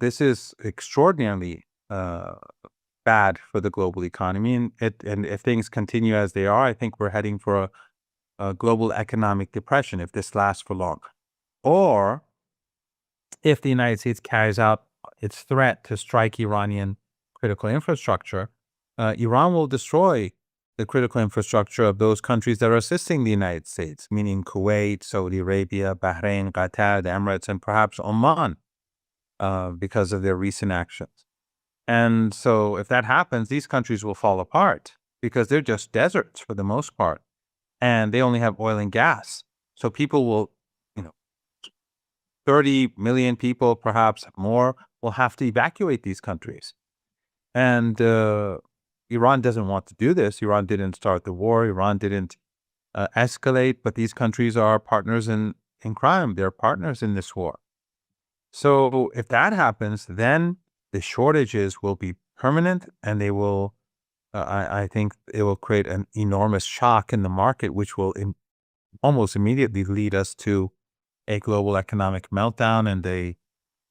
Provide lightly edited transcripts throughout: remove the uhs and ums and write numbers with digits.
this is extraordinarily bad for the global economy, and if things continue as they are, I think we're heading for a global economic depression if this lasts for long. Or if the United States carries out its threat to strike Iranian critical infrastructure, Iran will destroy the critical infrastructure of those countries that are assisting the United States, meaning Kuwait, Saudi Arabia, Bahrain, Qatar, the Emirates, and perhaps Oman, because of their recent actions. And so if that happens, these countries will fall apart because they're just deserts for the most part, and they only have oil and gas. So people will, you know, 30 million people, perhaps more, will have to evacuate these countries. And Iran doesn't want to do this. Iran didn't start the war. Iran didn't escalate, but these countries are partners in crime. They're partners in this war. So if that happens, then the shortages will be permanent, and they will, I think it will create an enormous shock in the market, which will almost immediately lead us to a global economic meltdown and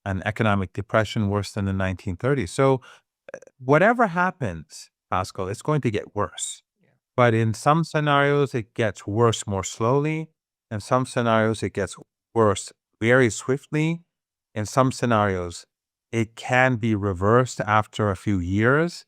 an economic depression worse than the 1930s. So whatever happens, Pascal, it's going to get worse. Yeah. But in some scenarios, it gets worse more slowly. In some scenarios, it gets worse very swiftly. In some scenarios, it can be reversed after a few years.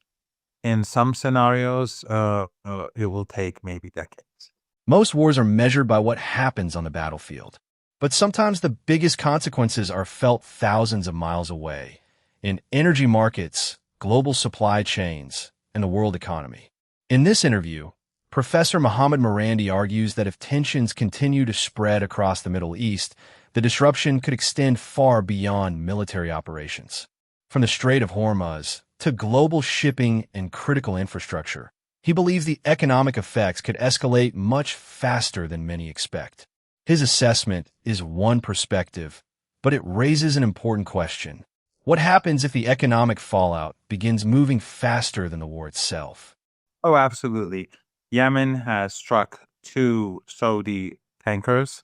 In some scenarios, it will take maybe decades. Most wars are measured by what happens on the battlefield, but sometimes the biggest consequences are felt thousands of miles away in energy markets, global supply chains, and the world economy. In this interview, Professor Mohammad Marandi argues that if tensions continue to spread across the Middle East, the disruption could extend far beyond military operations. From the Strait of Hormuz to global shipping and critical infrastructure, he believes the economic effects could escalate much faster than many expect. His assessment is one perspective, but it raises an important question. What happens if the economic fallout begins moving faster than the war itself? Oh, absolutely. Yemen has struck 2 Saudi tankers.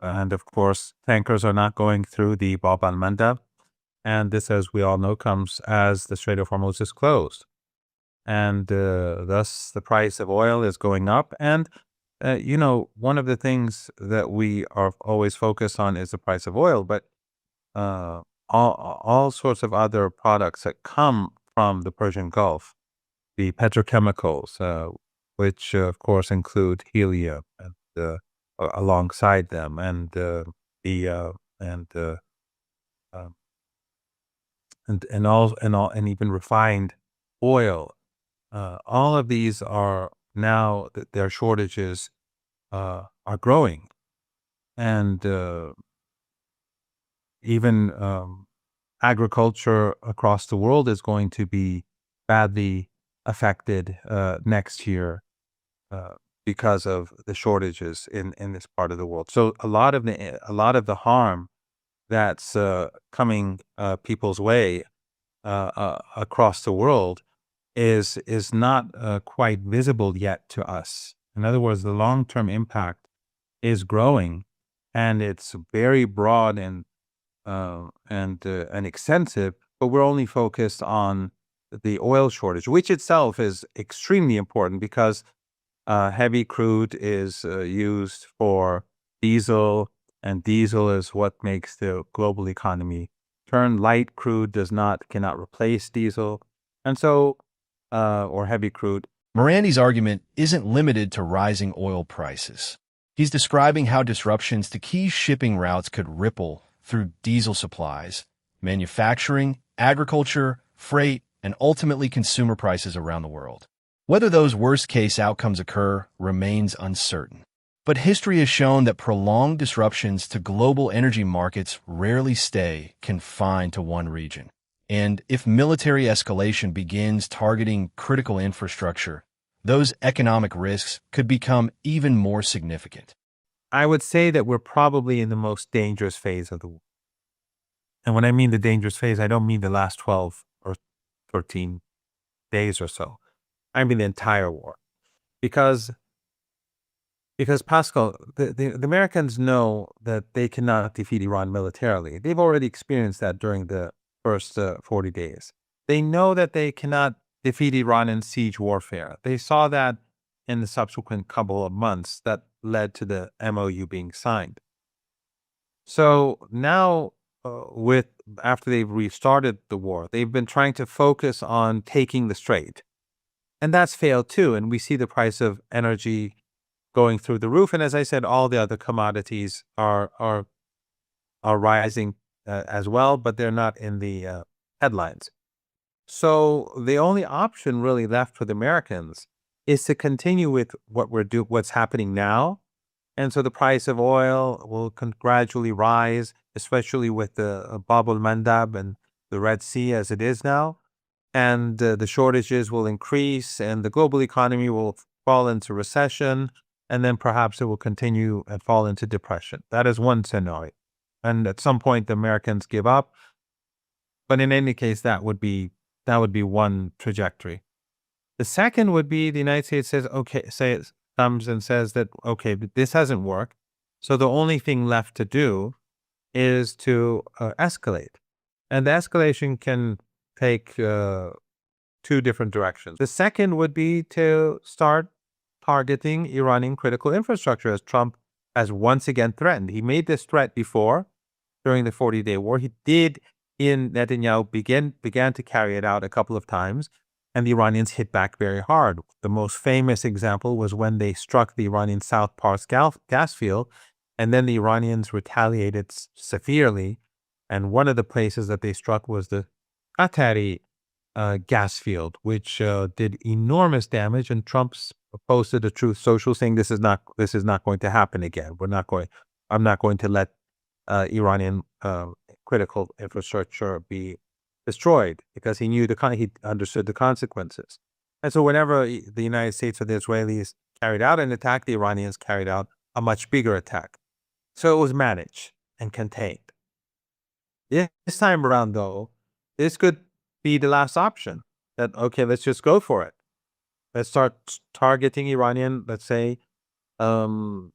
And of course, tankers are not going through the Bab al-Mandab. And this, as we all know, comes as the Strait of Hormuz is closed. And thus the price of oil is going up. And, one of the things that we are always focused on is the price of oil, but all sorts of other products that come from the Persian Gulf, the petrochemicals, which of course include helium and alongside them, and um, and even refined oil. All of these are now that their shortages are growing, and even agriculture across the world is going to be badly affected next year because of the shortages in this part of the world. So a lot of the harm that's coming people's way across the world is not quite visible yet to us. In other words, the long-term impact is growing, and it's very broad and extensive. But we're only focused on the oil shortage, which itself is extremely important because heavy crude is used for diesel, and diesel is what makes the global economy turn. Light crude cannot replace diesel, and so or heavy crude. Morandi's argument isn't limited to rising oil prices. He's describing how disruptions to key shipping routes could ripple through diesel supplies, manufacturing, agriculture, freight, and ultimately consumer prices around the world. Whether those worst-case outcomes occur remains uncertain. But history has shown that prolonged disruptions to global energy markets rarely stay confined to one region. And if military escalation begins targeting critical infrastructure, those economic risks could become even more significant. I would say that we're probably in the most dangerous phase of the war. And when I mean the dangerous phase, I don't mean the last 12 or 13 days or so. I mean the entire war. Because Because Pascal, the Americans know that they cannot defeat Iran militarily. They've already experienced that during the first 40 days. They know that they cannot defeat Iran in siege warfare. They saw that in the subsequent couple of months that led to the MOU being signed. So now, with after they've restarted the war, they've been trying to focus on taking the strait, and that's failed too. And we see the price of energy going through the roof. And as I said, all the other commodities are rising as well, but they're not in the headlines. So the only option really left for the Americans is to continue with what's happening now. And so the price of oil will gradually rise, especially with the Bab al-Mandab and the Red Sea as it is now. And the shortages will increase and the global economy will fall into recession. And then perhaps it will continue and fall into depression. That is one scenario. And at some point, the Americans give up. But in any case, that would be one trajectory. The second would be the United States comes and says that, okay, but this hasn't worked. So the only thing left to do is to escalate. And the escalation can take two different directions. The second would be to start targeting Iranian critical infrastructure, as Trump has once again threatened. He made this threat before during the 40-day war. He did in Netanyahu began to carry it out a couple of times, and the Iranians hit back very hard. The most famous example was when they struck the Iranian South Pars gas field, and then the Iranians retaliated severely. And one of the places that they struck was the Qatari gas field, which did enormous damage. And Trump posted a Truth Social saying this is not going to happen again. I'm not going to let Iranian critical infrastructure be destroyed, because he understood the consequences. And so whenever the United States or the Israelis carried out an attack, the Iranians carried out a much bigger attack. So it was managed and contained. This time around, though, this could be the last option. That, okay, let's just go for it. Let's start targeting Iranian, let's say, electrical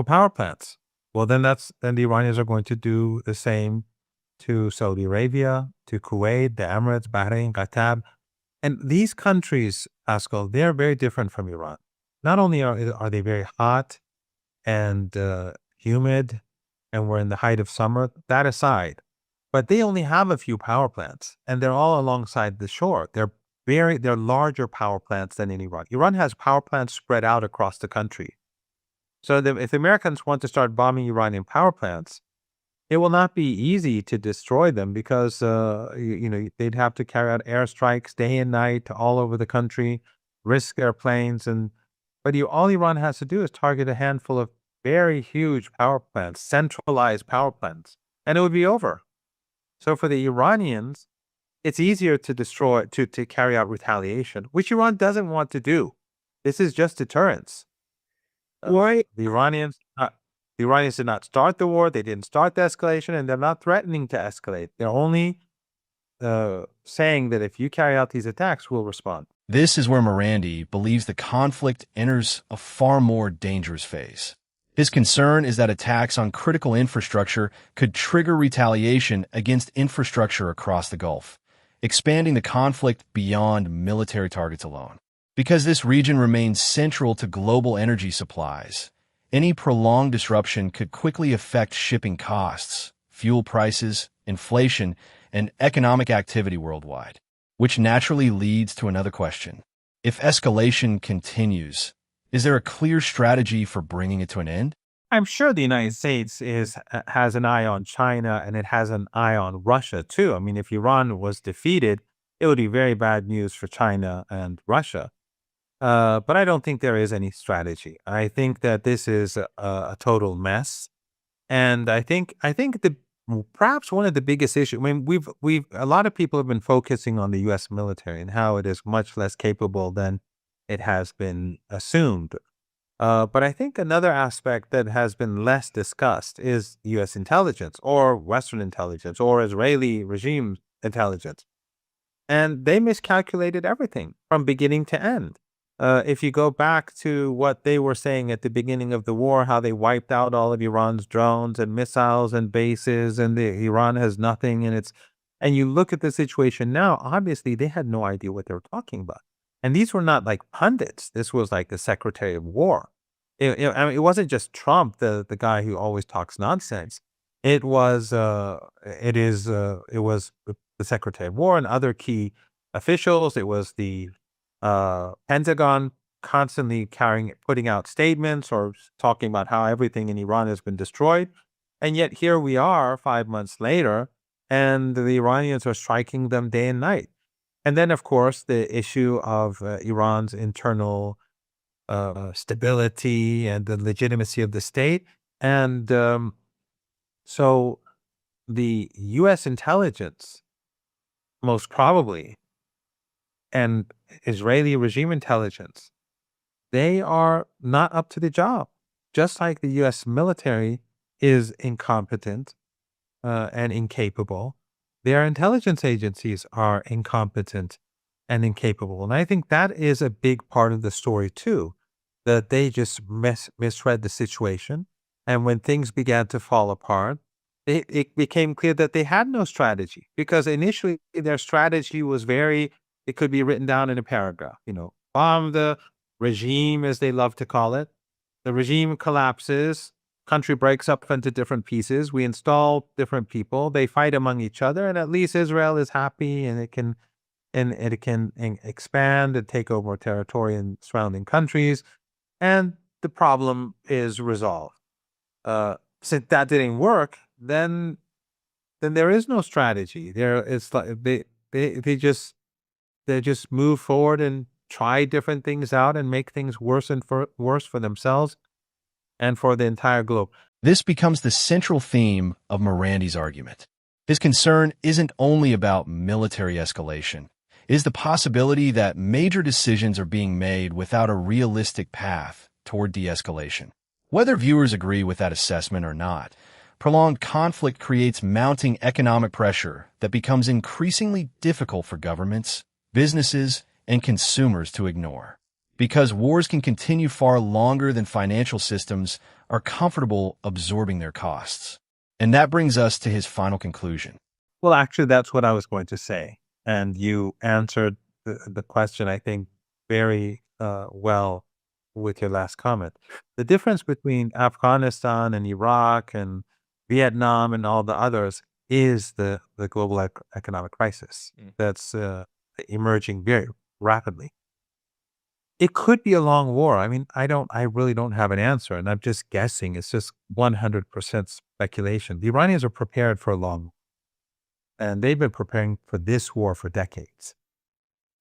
power plants. Well, then the Iranians are going to do the same to Saudi Arabia, to Kuwait, the Emirates, Bahrain, Qatar. And these countries, Pascal, they're very different from Iran. Not only are they very hot and humid, and we're in the height of summer, that aside, but they only have a few power plants, and they're all alongside the shore. They're larger power plants than in Iran. Iran has power plants spread out across the country. So if the Americans want to start bombing Iranian power plants, it will not be easy to destroy them, because they'd have to carry out airstrikes day and night all over the country, risk airplanes, but all Iran has to do is target a handful of very huge power plants, centralized power plants, and it would be over. So for the Iranians, it's easier to destroy to carry out retaliation, which Iran doesn't want to do. This is just deterrence. Why? The Iranians did not start the war. They didn't start the escalation, and they're not threatening to escalate. They're only saying that if you carry out these attacks, we'll respond. This is where Marandi believes the conflict enters a far more dangerous phase. His concern is that attacks on critical infrastructure could trigger retaliation against infrastructure across the Gulf, expanding the conflict beyond military targets alone. Because this region remains central to global energy supplies, any prolonged disruption could quickly affect shipping costs, fuel prices, inflation, and economic activity worldwide, which naturally leads to another question. If escalation continues, is there a clear strategy for bringing it to an end? I'm sure the United States has an eye on China, and it has an eye on Russia too. I mean, if Iran was defeated, it would be very bad news for China and Russia. But I don't think there is any strategy. I think that this is a total mess, and I think perhaps one of the biggest issues. I mean, a lot of people have been focusing on the U.S. military and how it is much less capable than it has been assumed. But I think another aspect that has been less discussed is U.S. intelligence, or Western intelligence, or Israeli regime intelligence, and they miscalculated everything from beginning to end. If you go back to what they were saying at the beginning of the war, how they wiped out all of Iran's drones and missiles and bases, and Iran has nothing, and you look at the situation now, obviously they had no idea what they were talking about. And these were not like pundits. This was like the Secretary of War. I mean, it wasn't just Trump, the guy who always talks nonsense. It was, it was the Secretary of War and other key officials. It was the Pentagon constantly putting out statements or talking about how everything in Iran has been destroyed. And yet here we are 5 months later, and the Iranians are striking them day and night. And then, of course, the issue of Iran's internal stability and the legitimacy of the state. And so the U.S. intelligence, most probably, and Israeli regime intelligence, they are not up to the job. Just like the U.S. military is incompetent and incapable, their intelligence agencies are incompetent and incapable. And I think that is a big part of the story too, that they just misread the situation. And when things began to fall apart, it became clear that they had no strategy, because initially their strategy was it could be written down in a paragraph, bomb the regime, as they love to call it. The regime collapses, country breaks up into different pieces. We install different people. They fight among each other, and at least Israel is happy, and it can expand and take over more territory in surrounding countries, and the problem is resolved. Since that didn't work, then there is no strategy. It's like they just move forward and try different things out and make things worse for themselves and for the entire globe. This becomes the central theme of Marandi's argument. His concern isn't only about military escalation. It is the possibility that major decisions are being made without a realistic path toward de-escalation. Whether viewers agree with that assessment or not, prolonged conflict creates mounting economic pressure that becomes increasingly difficult for governments, businesses, and consumers to ignore. Because wars can continue far longer than financial systems are comfortable absorbing their costs. And that brings us to his final conclusion. Well, actually, that's what I was going to say. And you answered the question, I think, very well with your last comment. The difference between Afghanistan and Iraq and Vietnam and all the others is the global economic crisis that's emerging very rapidly. It could be a long war. I mean, I really don't have an answer, and I'm just guessing. It's just 100% speculation. The Iranians are prepared for a long war, and they've been preparing for this war for decades.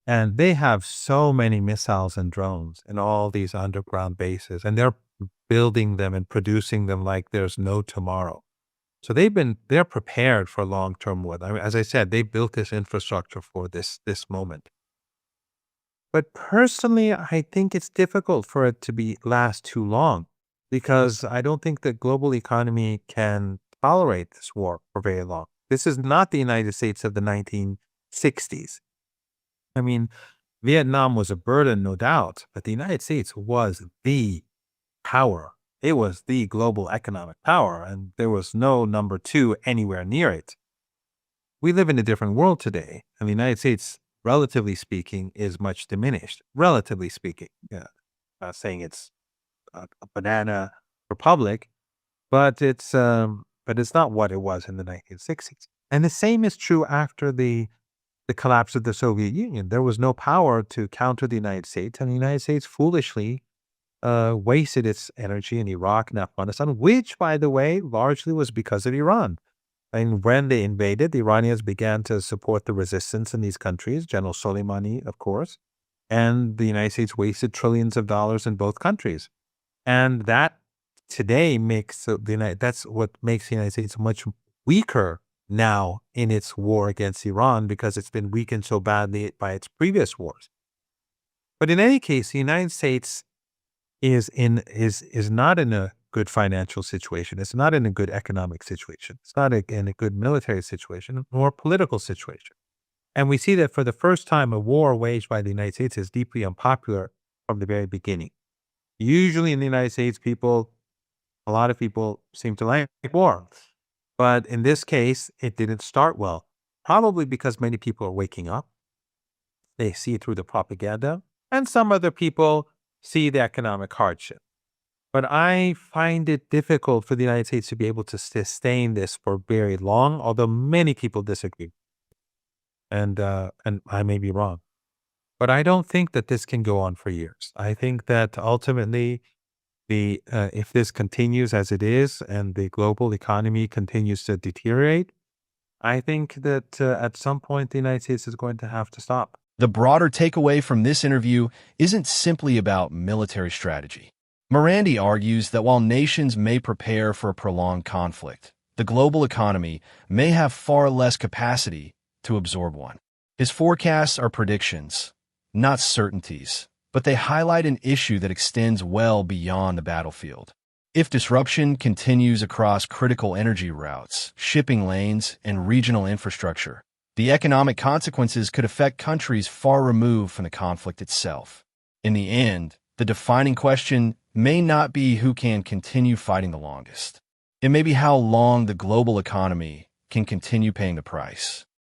And they have so many missiles and drones in all these underground bases, and they're building them and producing them like there's no tomorrow. So they're prepared for long-term war. I mean, as I said, they built this infrastructure for this moment. But personally, I think it's difficult for it to last too long, because I don't think the global economy can tolerate this war for very long. This is not the United States of the 1960s. I mean, Vietnam was a burden, no doubt, but the United States was the power. It was the global economic power, and there was no number two anywhere near it. We live in a different world today, and the United States, relatively speaking, is much diminished. Relatively speaking, yeah. Not saying it's a banana republic, but it's not what it was in the 1960s. And the same is true after the collapse of the Soviet Union. There was no power to counter the United States, and the United States foolishly wasted its energy in Iraq and Afghanistan, which, by the way, largely was because of Iran. And when they invaded, the Iranians began to support the resistance in these countries, General Soleimani, of course, and the United States wasted trillions of dollars in both countries. And that today that's what makes the United States much weaker now in its war against Iran, because it's been weakened so badly by its previous wars. But in any case, the United States is not in a good financial situation. It's not in a good economic situation. It's not in a good military situation or political situation. And we see that for the first time, a war waged by the United States is deeply unpopular from the very beginning. Usually in the United States, a lot of people seem to like war. But in this case, it didn't start well, probably because many people are waking up. They see through the propaganda, and some other people see the economic hardship. But I find it difficult for the United States to be able to sustain this for very long, although many people disagree. And I may be wrong. But I don't think that this can go on for years. I think that ultimately, the if this continues as it is and the global economy continues to deteriorate, I think that at some point the United States is going to have to stop. The broader takeaway from this interview isn't simply about military strategy. Marandi argues that while nations may prepare for a prolonged conflict, the global economy may have far less capacity to absorb one. His forecasts are predictions, not certainties, but they highlight an issue that extends well beyond the battlefield. If disruption continues across critical energy routes, shipping lanes, and regional infrastructure, the economic consequences could affect countries far removed from the conflict itself. In the end, the defining question may not be who can continue fighting the longest. It may be how long the global economy can continue paying the price.